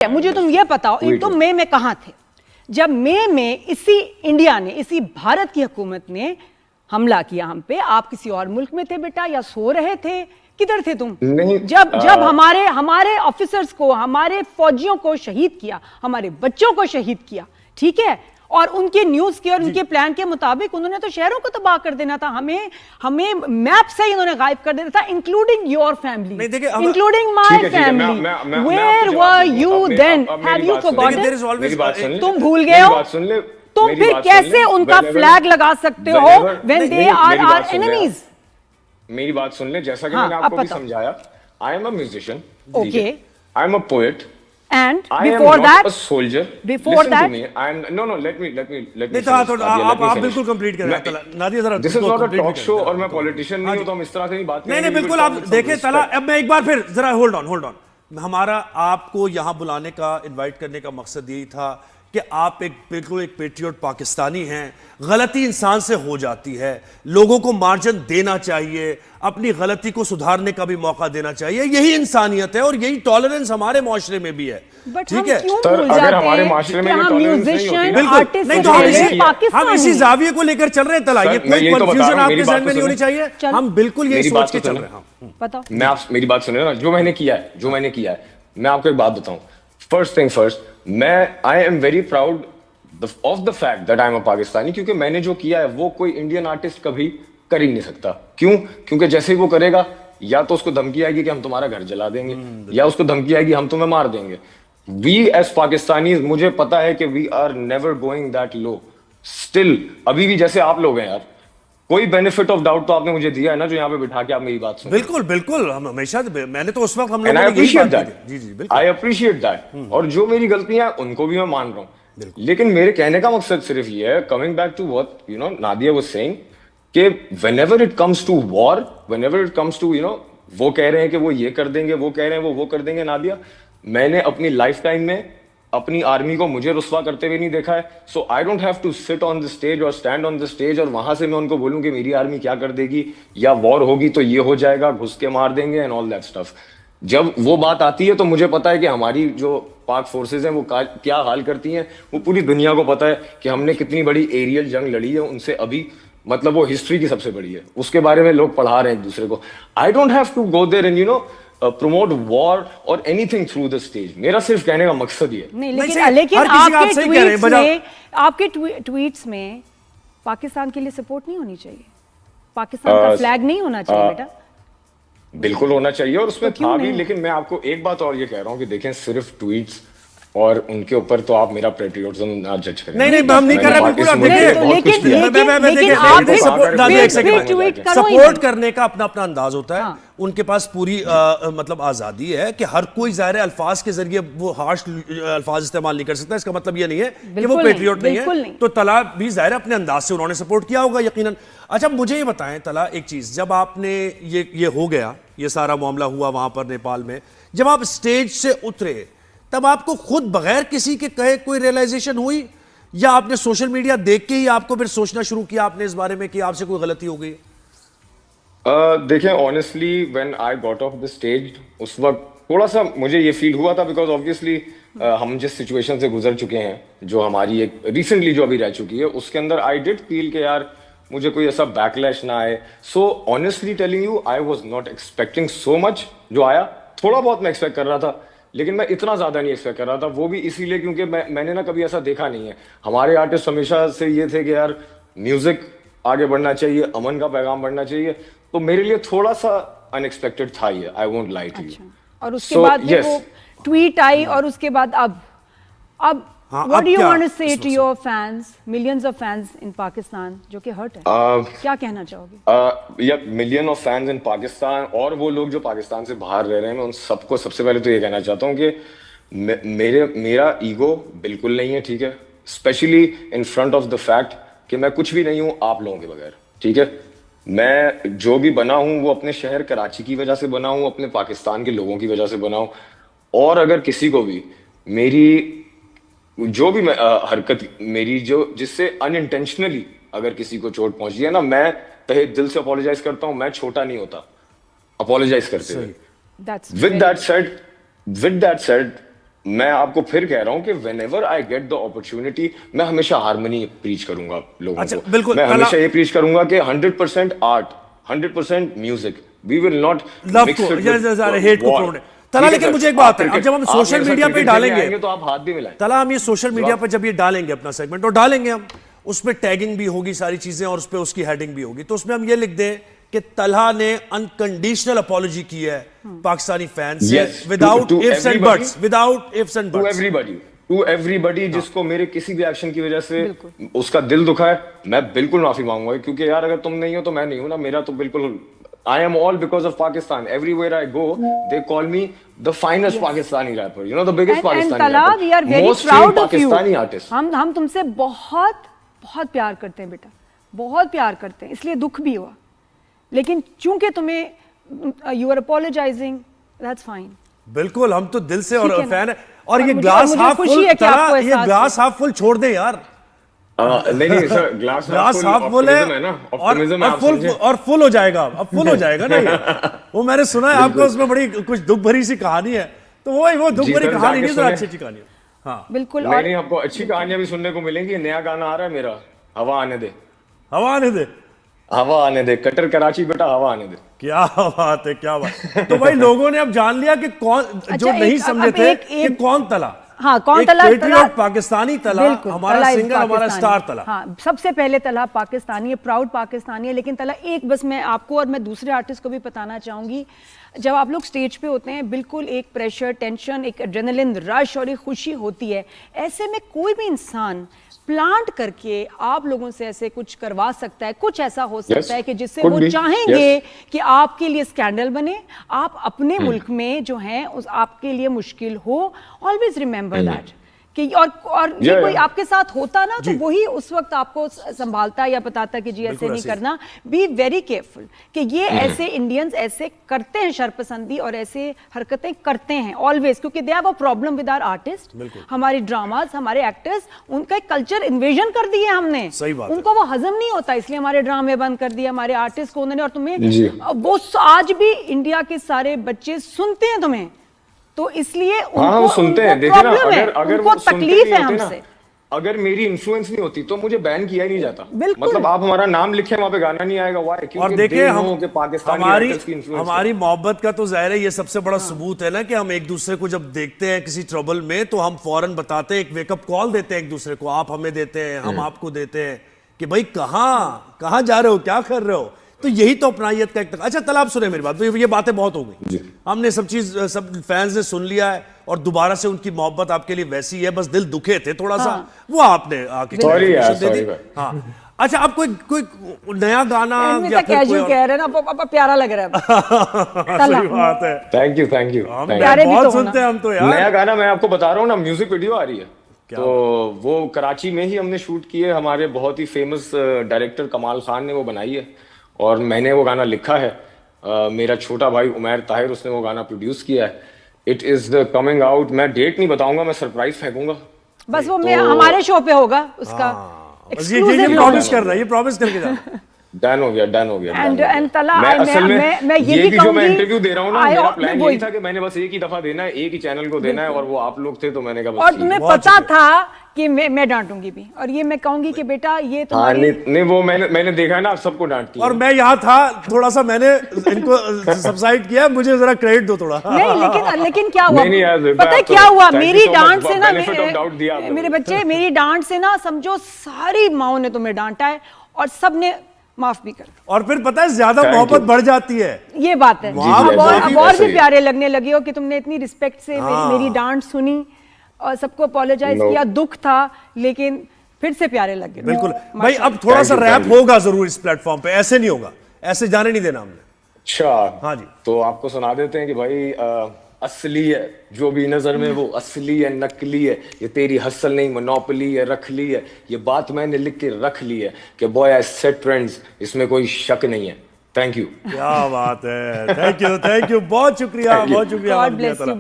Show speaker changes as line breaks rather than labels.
मुझे तुम ये बताओ, तुम मई में कहां थे जब मई में इसी इंडिया ने, इसी भारत की हुकूमत ने हमला किया हम पे? आप किसी और मुल्क में थे बेटा, या सो रहे थे? किधर थे तुम?
नहीं,
जब हमारे ऑफिसर्स को, हमारे फौजियों को शहीद किया, हमारे बच्चों को शहीद किया, ठीक है, और उनके न्यूज के और उनके प्लान के मुताबिक उन्होंने तो शहरों को तबाह कर देना था, हमें मैप से ही उन्होंने गायब कर देना था, including your family, including my family. Where were you then? Have you forgotten? तुम भूल गए हो? तुम फिर कैसे उनका फ्लैग लगा सकते हो when they are our enemies?
मेरी बात सुन ले, जैसा कि मैंने आपको भी समझाया, I am a musician,
okay,
I am a poet,
and
before
that,
a soldier.
Before
Listen
that,
to me. I'm no. Let me.
नहीं तो आप बिल्कुल कंप्लीट करें नादिया जरा।
This is not a talk show और मैं पॉलिटिशियन नहीं हूँ, तो हम इस तरह से नहीं बात करेंगे।
नहीं बिल्कुल, आप देखें तला, अब मैं एक बार फिर जरा होल्ड ऑन। हमारा आपको यहाँ बुलाने का, इनवाइट करने का मकसद यही था कि आप बिल्कुल एक पेट्रियट पाकिस्तानी हैं। गलती इंसान से हो जाती है, लोगों को मार्जिन देना चाहिए, अपनी गलती को सुधारने का भी मौका देना चाहिए, यही इंसानियत है और यही टॉलरेंस हमारे माशरे में भी है। ठीक है,
अगर हमारे माशरे में
बिल्कुल नहीं तो हम इसी जाविये को लेकर चल रहे हैं तला, ये कोई कंफ्यूजन आपके जहन में नहीं होनी चाहिए, हम बिल्कुल यही सोच के चल रहे हैं।
बताओ,
मैं आप मेरी बात सुनिए ना, जो मैंने किया है, मैं आपको एक बात बताऊं। First thing first, I am very proud of the fact that I am a Pakistani, क्योंकि मैंने जो किया है वो कोई इंडियन आर्टिस्ट कभी कर ही नहीं सकता। क्यों? क्योंकि जैसे ही वो करेगा, या तो उसको धमकी आएगी कि हम तुम्हारा घर जला देंगे, या उसको धमकी आएगी हम तुम्हें मार देंगे। वी एज पाकिस्तानी, मुझे पता है कि we are never going that low. Still अभी भी जैसे आप लोग हैं यार, कोई बेनिफिट ऑफ डाउट तो आपने मुझे दिया है ना, जो यहाँ पे बिठा के आप मेरी बात सुन।
बिल्कुल हम हमेशा, मैंने तो उस वक्त हम
लोग आई अप्रिशिएट दैट, और जो मेरी गलतियां उनको भी मैं मान रहा हूँ। लेकिन मेरे कहने का मकसद सिर्फ ये है, coming back to what Nadia was saying, कि whenever it comes to war, whenever it comes to वो कह रहे हैं कि वो ये कर देंगे, वो कह रहे हैं वो कर देंगे। नादिया, मैंने अपनी लाइफ टाइम में अपनी आर्मी को मुझे रुस्वा करते हुए नहीं देखा है। So I don't have to sit on the stage और स्टैंड ऑन द स्टेज और वहां से मैं उनको बोलूं कि मेरी आर्मी क्या कर देगी, या वॉर होगी तो ये हो जाएगा, घुस के मार देंगे एंड ऑल दैट स्टफ। जब वो बात आती है तो मुझे पता है कि हमारी जो पाक फोर्सेज हैं वो क्या हाल करती हैं। वो पूरी दुनिया को पता है कि हमने कितनी बड़ी एरियल जंग लड़ी है उनसे, अभी मतलब वो हिस्ट्री की सबसे बड़ी है, उसके बारे में लोग पढ़ा रहे हैं एक दूसरे को। I don't have to go there and promote war और एनीथिंग थ्रू द स्टेज। मेरा सिर्फ कहने का मकसद ये
नहीं, लेकिन आपके ट्वीट्स में पाकिस्तान के लिए सपोर्ट नहीं होनी चाहिए, पाकिस्तान का फ्लैग नहीं होना चाहिए बेटा।
बिल्कुल होना चाहिए, और उसमें था भी। लेकिन मैं आपको एक बात और ये कह रहा हूँ कि देखें, सिर्फ ट्वीट्स और उनके ऊपर तो आप मेरा पेट्रियोटिज्म ना जज करें।
नहीं हम नहीं कर रहे, बिल्कुल आप देखिए, सपोर्ट करने का अपना अपना अंदाज होता है। उनके पास पूरी मतलब आजादी है कि हर कोई ज़ाहिर है अल्फाज के जरिए वो हार्श अल्फाज इस्तेमाल नहीं कर सकता। इसका मतलब ये नहीं है कि वो पेट्रियोट नहीं है। तो तला भी ज़ाहिर है अपने अंदाज से उन्होंने सपोर्ट किया होगा यकीनन। अच्छा, मुझे ये बताएं तला एक चीज, जब आपने ये हो गया, ये सारा मामला हुआ वहां पर नेपाल में, जब आप स्टेज से उतरे तब आपको खुद बगैर किसी के कहे कोई रियलाइजेशन हुई, या आपने सोशल मीडिया देख के ही आपको फिर सोचना शुरू किया आपने इस बारे में कि आपसे कोई गलती हो गई?
देखें, honestly when I got off the stage, उस वक्त थोड़ा सा मुझे ये फील हुआ था, बिकॉज ऑब्वियसली हम जिस सिचुएशन से गुजर चुके हैं, जो हमारी एक रिसेंटली जो अभी रह चुकी है, उसके अंदर आई डिड फील कि यार मुझे कोई ऐसा बैकलैश ना आए। So honestly telling you, I was not expecting so much. जो आया थोड़ा बहुत मैं एक्सपेक्ट कर रहा था, लेकिन मैं इतना ज्यादा नहीं एक्सपेक्ट कर रहा था। वो भी इसीलिए क्योंकि मैंने ना कभी ऐसा देखा नहीं है। हमारे आर्टिस्ट हमेशा से ये थे कि यार म्यूजिक आगे बढ़ना चाहिए, अमन का पैगाम बढ़ना चाहिए, तो मेरे लिए थोड़ा सा अनएक्सपेक्टेड था ये, I won't lie to you.
और उसके बाद वो ट्वीट आई, और उसके बाद अब what do you want to say to your fans, millions of fans in Pakistan जो कि हर्ट है? क्या कहना चाहोगे?
या मिलियन ऑफ फैंस इन पाकिस्तान और वो लोग जो पाकिस्तान से बाहर रह रहे हैं, मैं उन सबको सबसे पहले तो ये कहना चाहता हूँ कि मेरा ईगो बिल्कुल नहीं है, ठीक है, specially in front of the fact कि मैं कुछ भी नहीं हूँ आप लोगों के बगैर, ठीक है। मैं जो भी बना हूँ वो अपने शहर कराची की वजह से बना हूँ, अपने पाकिस्तान के लोगों की वजह से बना हूँ। और अगर किसी को भी मेरी जो भी हरकत मेरी जो जिससे अनइंटेंशनली अगर किसी को चोट पहुंची है ना, मैं तहे दिल से अपोलोजाइज करता हूं। मैं छोटा नहीं होता अपोलोजाइज करते हुए। विद दैट सेड मैं आपको फिर कह रहा हूँ कि whenever I get the opportunity, मैं हमेशा हार्मनी प्रीच करूंगा लोगों
अच्छा,
को।
बिल्कुल,
मैं
कला-
हमेशा ये प्रीच करूंगा कि 100% art, 100% music, we will not
love
mix
को
it with
हेट को
war।
प्रोमोट तला।
ठीक है
लेकिन
सर,
मुझे एक बात है,
आप
अब जब हम
क्रिकेट-
सोशल
आप मेरे
मीडिया
साथ
पे
क्रिकेट खेलने
डालेंगे
आएंगे तो आप हाथ भी मिलाएं।
तला, हम ये सोशल मीडिया पर जब ये डालेंगे अपना सेगमेंट, और डालेंगे हम उसमें टैगिंग भी होगी सारी चीजें, और उस पर उसकी हेडिंग भी होगी, तो उसमें हम ये लिख दें कि तलहा ने अनकंडीशनल अपॉलॉजी की है पाकिस्तानी फैंस से,
Yes,
without
to
ifs and
everybody,
buts, without ifs and
to
buts.
Everybody जिसको मेरे किसी भी एक्शन की वजह से उसका दिल दुखा है, मैं बिल्कुल माफी मांगूंगा, क्योंकि यार अगर तुम नहीं हो तो मैं नहीं हूं ना। मेरा तो बिल्कुल, I am all because of Pakistan. Everywhere I go they call me the finest Pakistani rapper, you know, the biggest
And
Pakistani
Tala, we are
rapper,
very
most
proud of you.
Pakistani artist.
हम तुमसे बहुत बहुत प्यार करते हैं बेटा, बहुत प्यार करते हैं, इसलिए दुख भी हुआ, लेकिन चूंकि तुम्हें you are apologising, that's fine.
बिल्कुल, हम तो दिल से और
ठीक है ना?
फैन है। और
और
ये
मुझे-
ग्लास
मुझे
हाफ
खुशी
फुल,
है कि आपको
ये
एहसास
ग्लास हाफ फुल छोड़ दे यार।
नहीं सर, ग्लास
हाफ फुल है,
ना,
और
ऑप्टिमिज्म है, आप
फुल,
समझे।
और फुल हो जाएगा, अब फुल हो जाएगा ना ये। वो मैंने सुना है आपको, उसमें बड़ी कुछ दुख भरी सी कहानी है, तो वो दुख
जी
भरी
सर,
कहानी
जाके
नहीं, तो
सुने।
अच्छी अच्छी कहानी है। हाँ,
बिल्कुल।
नहीं
और
नहीं, आपको अच्छी कहानियां भी सुनने को मिलेंगी। नया गाना आ रहा है मेरा, हवा आने दे,
हवा आने दे।
हवा आने दे, कटर कराची बेटा, हवा आने दे।
क्या बात है, क्या बात। तो भाई लोगों ने अब जान लिया कि कौन, जो
अच्छा,
नहीं
अब
समझे थे कि कौन तला।
हाँ, कौन
एक
तला?
पेट्रियट पाकिस्तानी तला,
बिल्कुल,
हमारा
तला is
सिंगर, हमारा
पाकिस्तानी।
स्टार तला।
हाँ, सबसे पहले तला पाकिस्तानी है, प्राउड पाकिस्तानी है। लेकिन तला, एक बस मैं आपको और मैं दूसरे आर्टिस्ट को भी बताना चाहूंगी, जब आप लोग स्टेज पे होते हैं, बिल्कुल एक प्रेशर, टेंशन, एक एड्रेनलिन रश और एक खुशी होती है। ऐसे में कोई भी इंसान प्लांट करके आप लोगों से ऐसे कुछ करवा सकता है, कुछ ऐसा हो सकता है कि जिससे
could
वो
be,
चाहेंगे कि आपके लिए स्कैंडल बने, आप अपने मुल्क में जो है उस आपके लिए मुश्किल हो। ऑलवेज रिमेंबर दैट कि और ये कोई आपके साथ होता ना, तो वही उस वक्त आपको संभालता या बताता कि जी ऐसे नहीं करना। बी वेरी केयरफुल कि ये ऐसे इंडियंस ऐसे करते हैं, शरपसंदी और ऐसे हरकतें करते हैं ऑलवेज, क्योंकि they have a problem with our artist. हमारे ड्रामाज, हमारे एक्टर्स, उनका एक कल्चर इन्वेजन कर दिया हमने,
सही बात
उनको वो हजम नहीं होता, इसलिए हमारे ड्रामे बंद कर दिए हमारे आर्टिस्ट को उन्होंने। और तुम्हें वो आज भी इंडिया के सारे बच्चे सुनते हैं तुम्हें, तो इसलिए उनको
सुनते हैं।
उनको
देखिए ना,
प्रॉब्लम है,
अगर
उनको
वो सुनते
तकलीफ
नहीं
है
होते ना,
हमसे।
अगर मेरी इन्फ्लुएंस नहीं होती तो मुझे बैन किया ही नहीं जाता।
बिल्कुल।
मतलब आप हमारा नाम लिखे, वहां पे गाना नहीं आएगा, व्हाई?
और देखिए, हम
पाकिस्तानी
हमारी
एक्टर्स की influence
हमारी मोहब्बत का तो जाहिर है ये सबसे बड़ा सबूत है ना, कि हम एक दूसरे को जब देखते हैं किसी ट्रबल में, तो हम फौरन बताते हैं, एक वेकअप कॉल देते हैं एक दूसरे को। आप हमें देते हैं, हम आपको देते हैं कि भाई कहाँ जा रहे हो, क्या कर रहे हो। तो यही तो अपनाइयत का एक अच्छा तला, आप सुने मेरी बात, तो ये बातें बहुत हो गई, हमने सब चीज, सब फैंस ने सुन लिया है, और दोबारा से उनकी मोहब्बत आपके लिए वैसी है, बस दिल दुखे थे थोड़ा सा, वो आपने आके
Sorry यार,
दे दी।
sorry भाई।
हाँ, अच्छा, आप कोई नया गाना या फिर कोई
कैजुअल
और-
कह रहे हैं ना, आप प्यारा लग रहा है। तला।
सही बात है।
Thank you, thank you.
हम
प्यारे भी
बहुत
तो
सुनते हैं हम तो यार।
नया गाना मैं आपको बता रहा हूँ ना, म्यूजिक वीडियो आ रही है, तो वो कराची में ही हमने शूट की है। हमारे बहुत ही फेमस डायरेक्टर कमाल खान ने वो बनाई है, और मैंने वो गाना लिखा है। मेरा छोटा भाई उमैर ताहिर, उसने वो गाना प्रोड्यूस किया है। It is coming out. मैं डेट नहीं बताऊंगा, मैं सरप्राइज फेंकूंगा।
बस वो हमारे शो पे होगा उसका
बस ये प्रॉमिस कर रहा है, ये प्रॉमिस करके जा।
डन हो गया, डन हो गया।
एंड तला,
मैं असल में
मैं ये भी
भी जो मैं
कहूंगी,
इंटरव्यू दे रहा हूँ ना,
I-
मेरा प्लान
मैं
यही था कि मैंने बस एक ही दफा देना है, एक ही चैनल को देना है, और वो आप लोग थे, तो मैंने कहा बस
और
ठीक
तुम्हें
है।
पता था कि मैं डांटूंगी भी, और ये मैं कहूंगी कि बेटा ये
हाँ,
तुम्हारी
नहीं वो मैंने देखा है ना, आप सबको डांटती
और
हैं।
मैं यहाँ था, थोड़ा सा मैंने इनको सबसाइड किया, मुझे जरा क्रेडिट दो थोड़ा।
नहीं, लेकिन क्या हुआ,
नहीं, यार,
पता है
तो
क्या हुआ,
thank you
मेरी
so much,
डांट से ना,
benefit of doubt दिया आपने
मेरे
मुझे।
बच्चे, मेरी डांट से ना समझो सारी माओ ने तुम्हें डांटा है, और सबने माफ भी कर दिया।
और फिर पता है, ज्यादा
Thank
मोहब्बत
you।
बढ़ जाती है।
ये बात है।
वाह,
अब और
वाह,
और भी
सही।
प्यारे लगने लगे हो कि तुमने इतनी रिस्पेक्ट से
हाँ।
मेरी डांट सुनी और सबको अपोलोजाइज
No.
किया। दुख था, लेकिन फिर से प्यारे लगे।
बिल्कुल भाई, अब थोड़ा सा
Thank you,
rap
thank you।
होगा जरूर इस प्लेटफॉर्म पे, ऐसे नहीं होगा, ऐसे जाने नहीं देना हमने।
अच्छा,
हाँ जी।
तो आपको सुना देते हैं कि भाई असली है जो भी नजर में, वो असली है नकली है, ये तेरी हसल नहीं मोनोपोली है, रख ली है, ये बात मैंने लिख के रख ली है कि बॉय आई सेट ट्रेंड्स, इसमें कोई शक नहीं है। Thank you.
क्या बात है, थैंक यू, बहुत शुक्रिया, बहुत शुक्रिया।
गॉड ब्लेस यू बेटा।